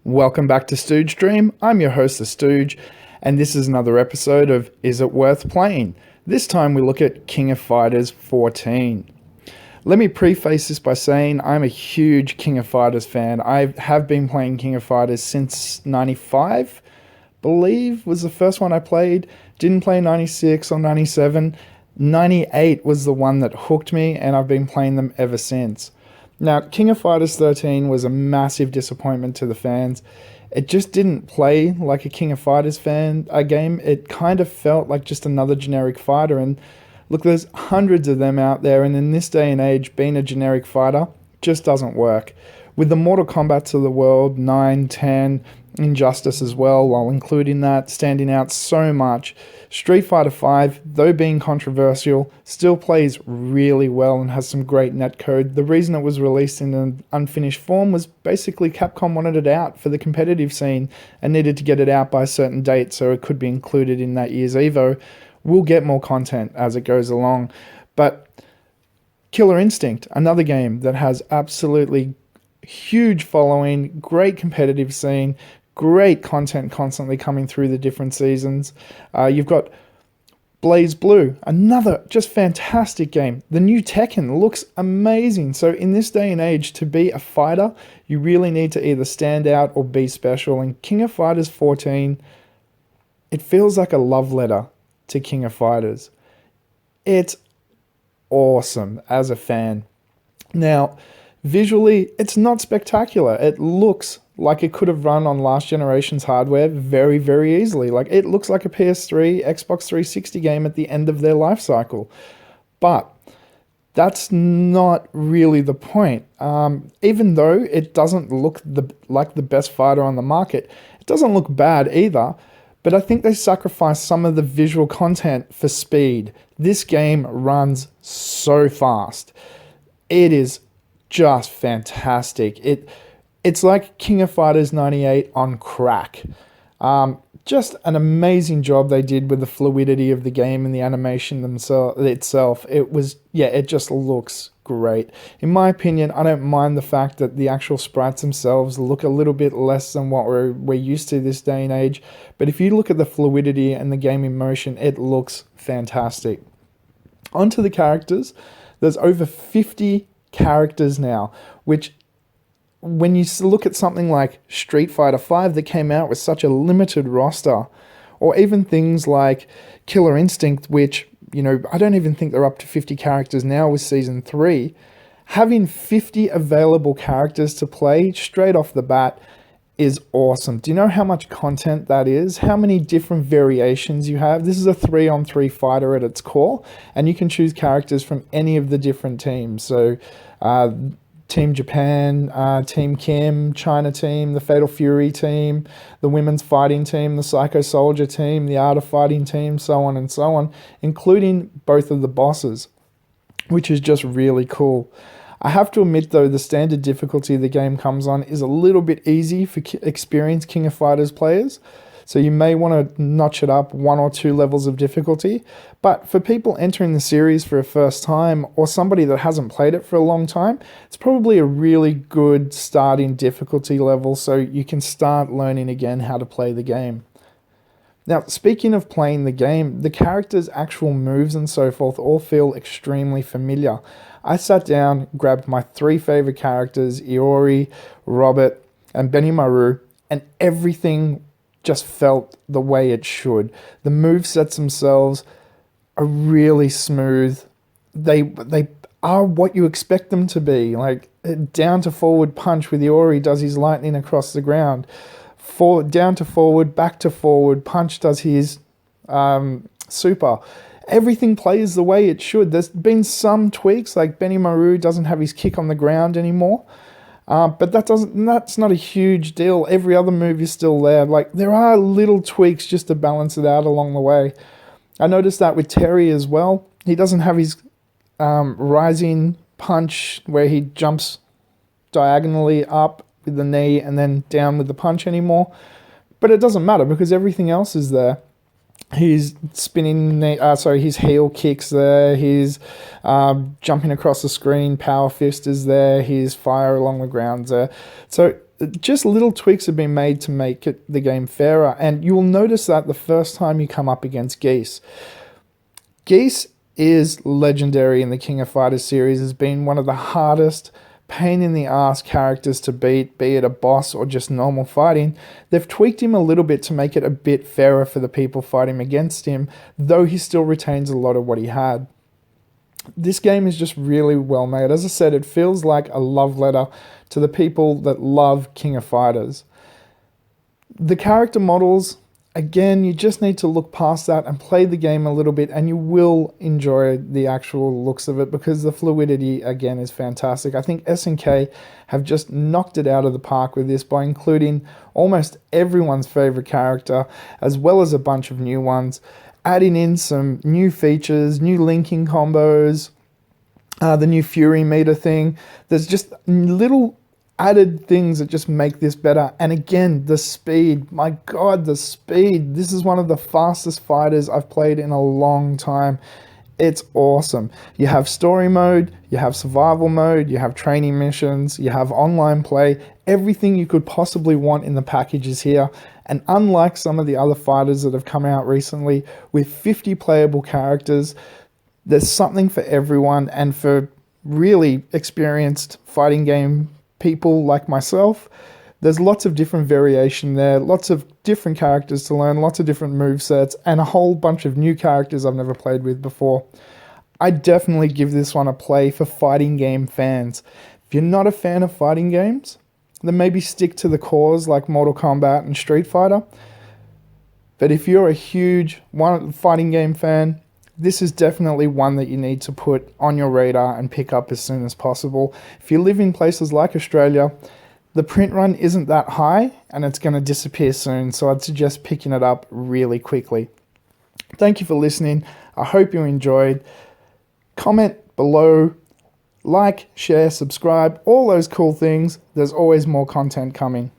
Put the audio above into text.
Welcome back to Stooge Dream. I'm your host, the Stooge, and this is another episode of Is It Worth Playing? This time we look at King of Fighters 14. Let me preface this by saying I'm a huge King of Fighters fan. I have been playing King of Fighters since 95, believe was the first one I played. Didn't play 96 or 97. 98 was the one that hooked me, and I've been playing them ever since. Now, King of Fighters 13 was a massive disappointment to the fans. It just didn't play like a King of Fighters game. It kind of felt like just another generic fighter. And look, there's hundreds of them out there, and in this day and age, being a generic fighter just doesn't work. With the Mortal Kombats of the world, 9, 10, Injustice as well, while including that, standing out so much. Street Fighter V, though being controversial, still plays really well and has some great netcode. The reason it was released in an unfinished form was basically Capcom wanted it out for the competitive scene and needed to get it out by a certain date so it could be included in that year's EVO. We'll get more content as it goes along. But Killer Instinct, another game that has absolutely huge following, great competitive scene, great content constantly coming through the different seasons. You've got Blaze Blue, another just fantastic game. The new Tekken looks amazing. So in this day and age, to be a fighter, you really need to either stand out or be special. And King of Fighters 14, it feels like a love letter to King of Fighters. It's awesome as a fan. Now, visually, it's not spectacular. It looks like it could have run on last generation's hardware very, very easily. Like, it looks like a PS3, Xbox 360 game at the end of their life cycle. But that's not really the point. Even though it doesn't look like the best fighter on the market, it doesn't look bad either. But I think they sacrificed some of the visual content for speed. This game runs so fast. It is just fantastic. It's like King of Fighters 98 on crack. Just an amazing job they did with the fluidity of the game and the animation itself. It just looks great. In my opinion, I don't mind the fact that the actual sprites themselves look a little bit less than what we're used to this day and age. But if you look at the fluidity and the game in motion, it looks fantastic. Onto the characters. There's over 50 characters now, which when you look at something like Street Fighter V that came out with such a limited roster, or even things like Killer Instinct, which, I don't even think they're up to 50 characters now with Season 3, having 50 available characters to play straight off the bat is awesome. Do you know how much content that is? How many different variations you have? This is a 3-on-3 fighter at its core, and you can choose characters from any of the different teams. So, Team Japan, Team Kim, China team, the Fatal Fury team, the Women's Fighting team, the Psycho Soldier team, the Art of Fighting team, so on and so on, including both of the bosses, which is just really cool. I have to admit, though, the standard difficulty the game comes on is a little bit easy for experienced King of Fighters players, so you may want to notch it up 1 or 2 levels of difficulty. But for people entering the series for a first time, or somebody that hasn't played it for a long time, it's probably a really good starting difficulty level, so you can start learning again how to play the game. Now, speaking of playing the game, the characters' actual moves and so forth all feel extremely familiar. I sat down, grabbed my 3 favorite characters, Iori, Robert, and Benimaru, and everything just felt the way it should. The movesets themselves are really smooth. They are what you expect them to be. Like, down to forward punch with Iori does his lightning across the ground. Down to forward, back to forward, punch does his super. Everything plays the way it should. There's been some tweaks, like Benimaru doesn't have his kick on the ground anymore. But that's not a huge deal. Every other move is still there. Like, there are little tweaks just to balance it out along the way. I noticed that with Terry as well. He doesn't have his rising punch where he jumps diagonally up with the knee and then down with the punch anymore. But it doesn't matter because everything else is there. His his heel kicks there, his jumping across the screen, power fist is there, his fire along the ground's there. So Just little tweaks have been made to make the game fairer, and you will notice that the first time you come up against Geese. Geese is legendary in the King of Fighters series as being one of the hardest, pain in the ass characters to beat, be it a boss or just normal fighting. They've tweaked him a little bit to make it a bit fairer for the people fighting against him, though he still retains a lot of what he had. This game is just really well made. As I said, it feels like a love letter to the people that love King of Fighters. The character models, again, you just need to look past that and play the game a little bit, and you will enjoy the actual looks of it because the fluidity, again, is fantastic. I think SNK have just knocked it out of the park with this by including almost everyone's favorite character, as well as a bunch of new ones, adding in some new features, new linking combos, the new Fury meter thing. There's just little added things that just make this better. And again, the speed, my god, the speed. This is one of the fastest fighters I've played in a long time. It's awesome. You have story mode, you have survival mode, you have training missions, you have online play. Everything you could possibly want in the package is here. And unlike some of the other fighters that have come out recently with 50 playable characters, there's something for everyone, and for really experienced fighting game people like myself, there's lots of different variation there, lots of different characters to learn, lots of different movesets, and a whole bunch of new characters I've never played with before. I definitely give this one a play for fighting game fans. If you're not a fan of fighting games, then maybe stick to the cores like Mortal Kombat and Street Fighter. But if you're a huge fighting game fan, this is definitely one that you need to put on your radar and pick up as soon as possible. If you live in places like Australia, the print run isn't that high and it's going to disappear soon, so I'd suggest picking it up really quickly. Thank you for listening. I hope you enjoyed. Comment below, like, share, subscribe, all those cool things. There's always more content coming.